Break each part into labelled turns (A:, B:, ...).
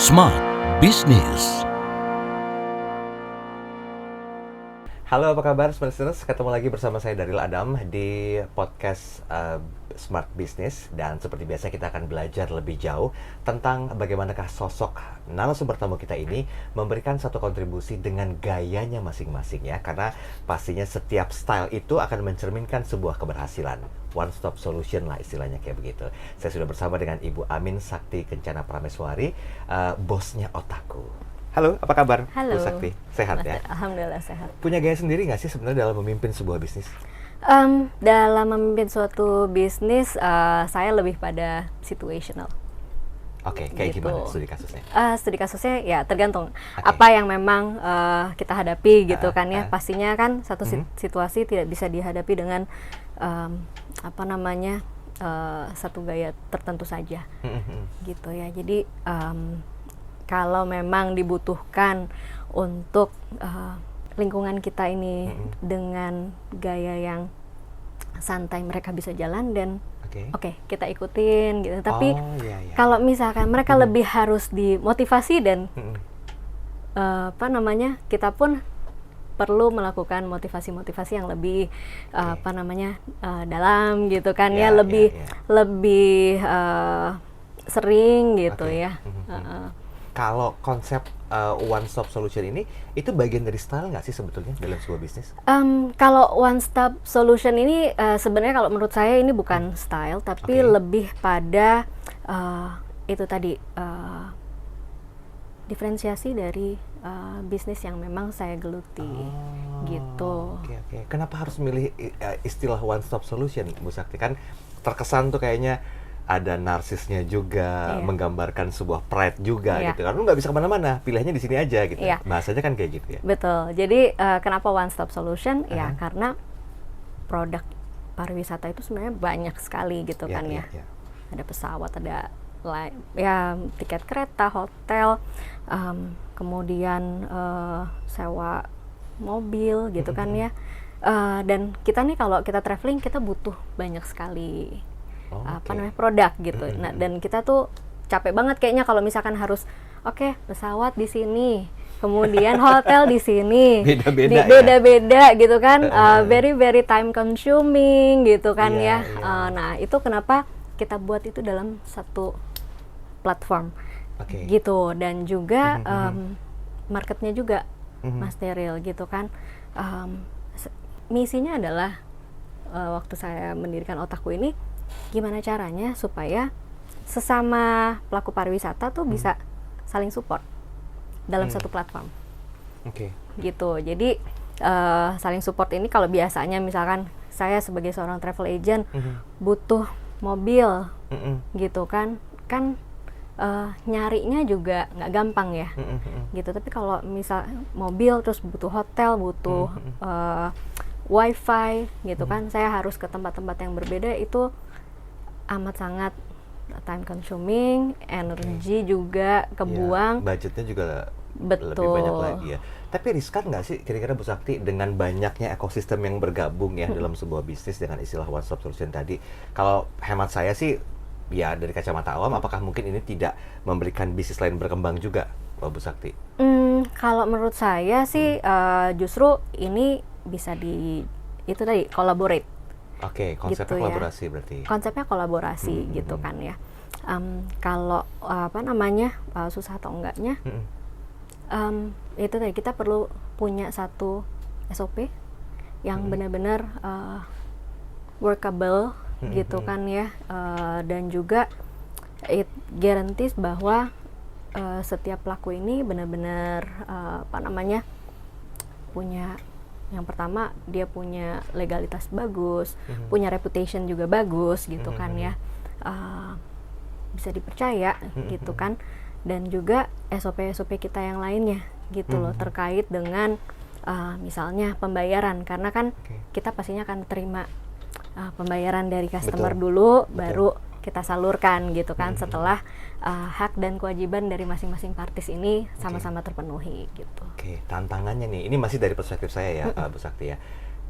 A: Smart Business.
B: Halo, apa kabar Smarters? Ketemu lagi bersama saya Daryl Adam di podcast Smart Business. Dan seperti biasa kita akan belajar lebih jauh tentang bagaimanakah sosok narasumber tamu kita ini memberikan satu kontribusi dengan gayanya masing-masing ya. Karena pastinya setiap style itu akan mencerminkan sebuah keberhasilan. One stop solution lah istilahnya kayak begitu. Saya sudah bersama dengan Ibu Amin Sakti Kencana Prameswari, bosnya Otaku. Halo, apa kabar?
C: Halo.
B: Bu Sakti? Sehat ya?
C: Alhamdulillah sehat.
B: Punya gaya sendiri nggak sih sebenarnya dalam memimpin sebuah bisnis?
C: Dalam memimpin suatu bisnis, saya lebih pada situational.
B: Oke, kayak
C: Gitu.
B: gimana studi kasusnya?
C: Studi kasusnya ya tergantung
B: Oke.
C: apa yang memang kita hadapi gitu kan ya. Pastinya kan satu situasi tidak bisa dihadapi dengan satu gaya tertentu saja gitu ya. Jadi kalau memang dibutuhkan untuk lingkungan kita ini dengan gaya yang santai, mereka bisa jalan dan oke, kita ikutin gitu. Tapi kalau misalkan mereka lebih harus dimotivasi dan kita pun perlu melakukan motivasi-motivasi yang lebih dalam gitu kan ya, lebih sering gitu ya.
B: Kalau konsep one stop solution ini itu bagian dari style nggak sih sebetulnya dalam sebuah bisnis?
C: Kalau one stop solution ini sebenarnya kalau menurut saya ini bukan style, tapi lebih pada itu tadi diferensiasi dari bisnis yang memang saya geluti gitu.
B: Oke. Kenapa harus milih istilah one stop solution, Bu Sakti? Kan terkesan tuh kayaknya ada narsisnya juga, menggambarkan sebuah pride juga gitu kan. Lu nggak bisa kemana-mana, pilihannya di sini aja gitu. Bahasanya kan kayak gitu ya.
C: Betul. Jadi kenapa one stop solution? Ya karena produk pariwisata itu sebenarnya banyak sekali gitu kan ya. Ada pesawat, ada tiket kereta, hotel, kemudian sewa mobil gitu kan ya. Dan kita nih kalau kita traveling kita butuh banyak sekali produk gitu. Nah, dan kita tuh capek banget kayaknya kalau misalkan harus pesawat di sini, kemudian hotel di sini, beda-beda gitu kan, very time consuming gitu kan ya. Nah, itu kenapa kita buat itu dalam satu platform gitu, dan juga marketnya juga Mas Daryl gitu kan. Misinya adalah waktu saya mendirikan Otaku ini, gimana caranya supaya sesama pelaku pariwisata tuh bisa saling support dalam satu platform. Gitu. Jadi saling support ini kalau biasanya misalkan saya sebagai seorang travel agent butuh mobil gitu kan nyarinya juga nggak gampang ya gitu. Tapi kalau misal mobil terus butuh hotel, butuh wifi gitu kan, saya harus ke tempat-tempat yang berbeda, itu amat sangat time consuming, energi juga kebuang,
B: budgetnya juga lebih banyak lagi ya. Tapi riskan nggak sih kira-kira Bu Sakti dengan banyaknya ekosistem yang bergabung ya dalam sebuah bisnis dengan istilah one stop solution tadi? Kalau hemat saya sih ya dari kacamata awam, apakah mungkin ini tidak memberikan bisnis lain berkembang juga, Bu Sakti?
C: Kalau menurut saya sih justru ini bisa itu tadi collaborate.
B: Konsepnya
C: gitu
B: kolaborasi
C: ya.
B: berarti.
C: Konsepnya kolaborasi gitu kan ya. Kalau susah atau enggaknya, itu tadi kita perlu punya satu SOP yang benar-benar workable gitu kan ya, dan juga it guarantees bahwa setiap pelaku ini benar-benar punya, yang pertama dia punya legalitas bagus, punya reputation juga bagus gitu kan ya, bisa dipercaya gitu kan, dan juga SOP kita yang lainnya gitu loh, terkait dengan misalnya pembayaran, karena kan kita pastinya akan terima pembayaran dari customer dulu, baru kita salurkan gitu kan, setelah hak dan kewajiban dari masing-masing parties ini sama-sama terpenuhi gitu.
B: Tantangannya nih, ini masih dari perspektif saya ya, Bu Sakti ya.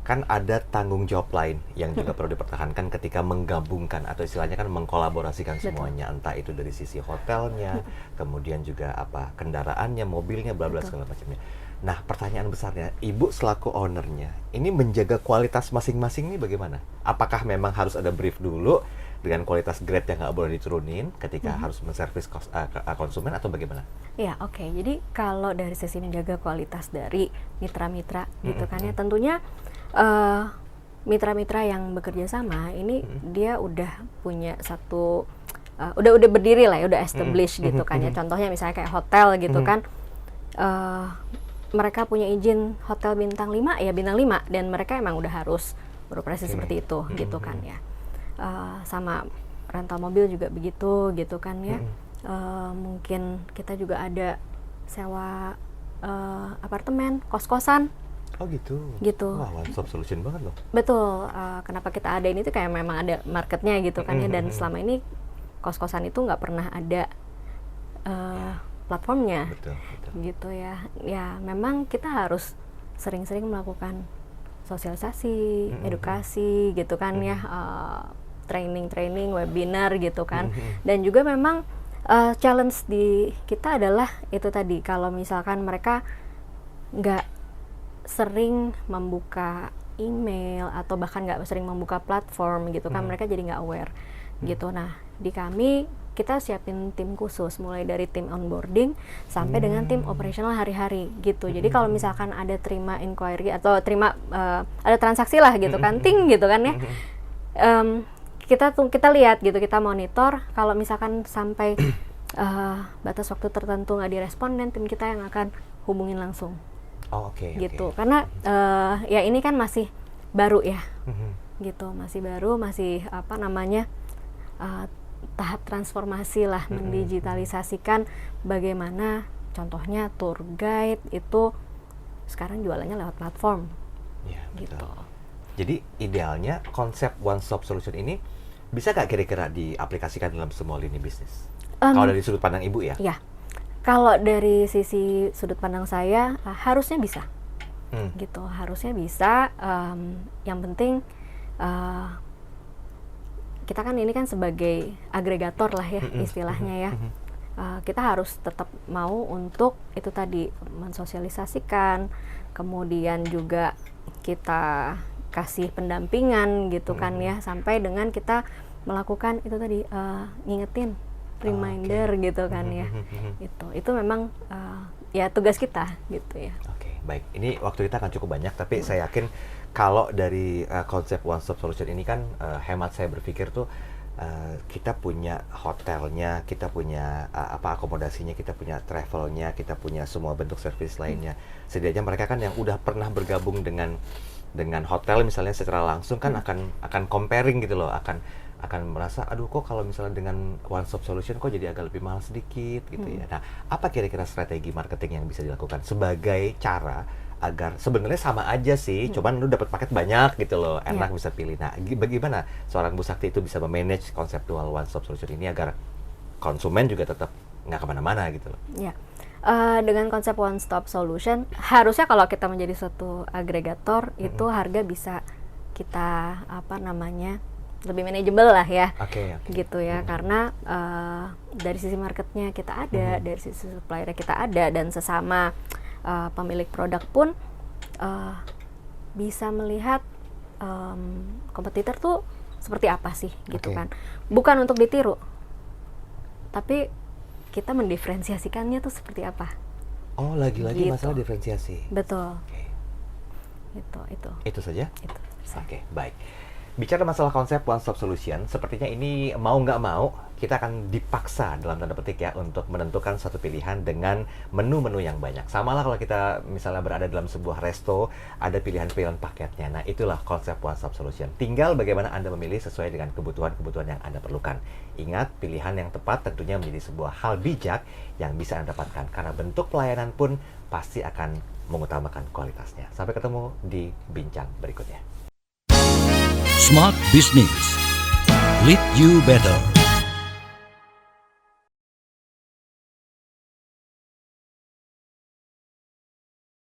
B: kan ada tanggung jawab lain yang juga perlu dipertahankan ketika menggabungkan atau istilahnya kan mengkolaborasikan semuanya, entah itu dari sisi hotelnya, kemudian juga apa kendaraannya, mobilnya, bla bla segala macamnya. Nah, pertanyaan besarnya, Ibu selaku ownernya, ini menjaga kualitas masing-masing nih bagaimana? Apakah memang harus ada brief dulu dengan kualitas grade yang nggak boleh diturunin ketika harus menservis konsumen atau bagaimana?
C: Ya, oke. Jadi kalau dari sisi menjaga kualitas dari mitra-mitra gitu kan ya, tentunya mitra-mitra yang bekerja sama ini dia udah punya satu udah berdiri lah ya, udah established gitu kan ya. Contohnya misalnya kayak hotel gitu kan, mereka punya izin hotel bintang 5 ya bintang 5, dan mereka emang udah harus beroperasi seperti itu gitu kan ya. Sama rental mobil juga begitu gitu kan ya. Mungkin kita juga ada sewa apartemen, kos-kosan.
B: Oh gitu. Wah, one stop solution banget loh.
C: Betul. Kenapa kita ada ini tuh kayak memang ada marketnya gitu kan ya, dan selama ini kos-kosan itu nggak pernah ada platformnya.
B: Betul.
C: Gitu ya. Ya memang kita harus sering-sering melakukan sosialisasi, edukasi gitu kan ya, training, webinar gitu kan. Dan juga memang challenge di kita adalah itu tadi, kalau misalkan mereka nggak sering membuka email atau bahkan nggak sering membuka platform gitu kan, mereka jadi nggak aware gitu. Nah, di kami kita siapin tim khusus mulai dari tim onboarding sampai dengan tim operasional hari-hari gitu. Jadi kalau misalkan ada terima inquiry atau terima ada transaksi lah gitu kan, ting gitu kan ya, kita lihat gitu, kita monitor. Kalau misalkan sampai batas waktu tertentu nggak direspon, dan tim kita yang akan hubungin langsung.
B: Oh, oke.
C: Gitu. Karena ya ini kan masih baru ya. Gitu, masih baru, masih apa namanya? Tahap transformasi lah, mendigitalisasikan bagaimana contohnya tour guide itu sekarang jualannya lewat platform.
B: Ya,
C: gitu.
B: Jadi idealnya konsep one stop solution ini bisa nggak kira-kira diaplikasikan dalam semua lini bisnis? Kalau dari sudut pandang Ibu ya?
C: Ya. Kalau dari sisi sudut pandang saya, harusnya bisa, gitu. Harusnya bisa. Yang penting kita kan ini kan sebagai agregator lah ya istilahnya ya. Kita harus tetap mau untuk itu tadi mensosialisasikan, kemudian juga kita kasih pendampingan gitu kan ya, sampai dengan kita melakukan itu tadi ngingetin. Reminder gitu kan ya. Itu memang ya tugas kita gitu ya.
B: Oke, baik. Ini waktu kita akan cukup banyak, tapi saya yakin kalau dari konsep one stop solution ini kan hemat saya berpikir tuh kita punya hotelnya, kita punya akomodasinya, kita punya travelnya, kita punya semua bentuk service lainnya. Setidaknya mereka kan yang udah pernah bergabung dengan hotel misalnya secara langsung kan akan comparing gitu loh, akan merasa aduh kok kalau misalnya dengan one stop solution kok jadi agak lebih mahal sedikit gitu ya. Nah, apa kira-kira strategi marketing yang bisa dilakukan sebagai cara agar sebenarnya sama aja sih, cuman lu dapat paket banyak gitu loh, enak bisa pilih. Nah, bagaimana seorang Bu Sakti itu bisa memanage konseptual one stop solution ini agar konsumen juga tetap nggak kemana-mana gitu loh?
C: Ya. Dengan konsep one stop solution, harusnya kalau kita menjadi suatu agregator itu harga bisa kita lebih manageable lah ya.
B: Okay.
C: Gitu ya. Karena dari sisi marketnya kita ada, dari sisi suppliernya kita ada, dan sesama pemilik produk pun bisa melihat kompetitor tuh seperti apa sih gitu kan. Bukan untuk ditiru, tapi kita mendiferensiasikannya tuh seperti apa.
B: Oh, lagi-lagi
C: gitu.
B: Masalah diferensiasi.
C: Betul.
B: Itu saja?
C: Itu.
B: Oke, baik. Bicara masalah konsep one stop solution, sepertinya ini mau nggak mau kita akan dipaksa dalam tanda petik ya untuk menentukan satu pilihan dengan menu-menu yang banyak. Sama lah kalau kita misalnya berada dalam sebuah resto, ada pilihan-pilihan paketnya. Nah, itulah konsep one stop solution. Tinggal bagaimana Anda memilih sesuai dengan kebutuhan-kebutuhan yang Anda perlukan. Ingat, pilihan yang tepat tentunya menjadi sebuah hal bijak yang bisa Anda dapatkan, karena bentuk pelayanan pun pasti akan mengutamakan kualitasnya. Sampai ketemu di bincang berikutnya.
A: Smart Business. Lead you better.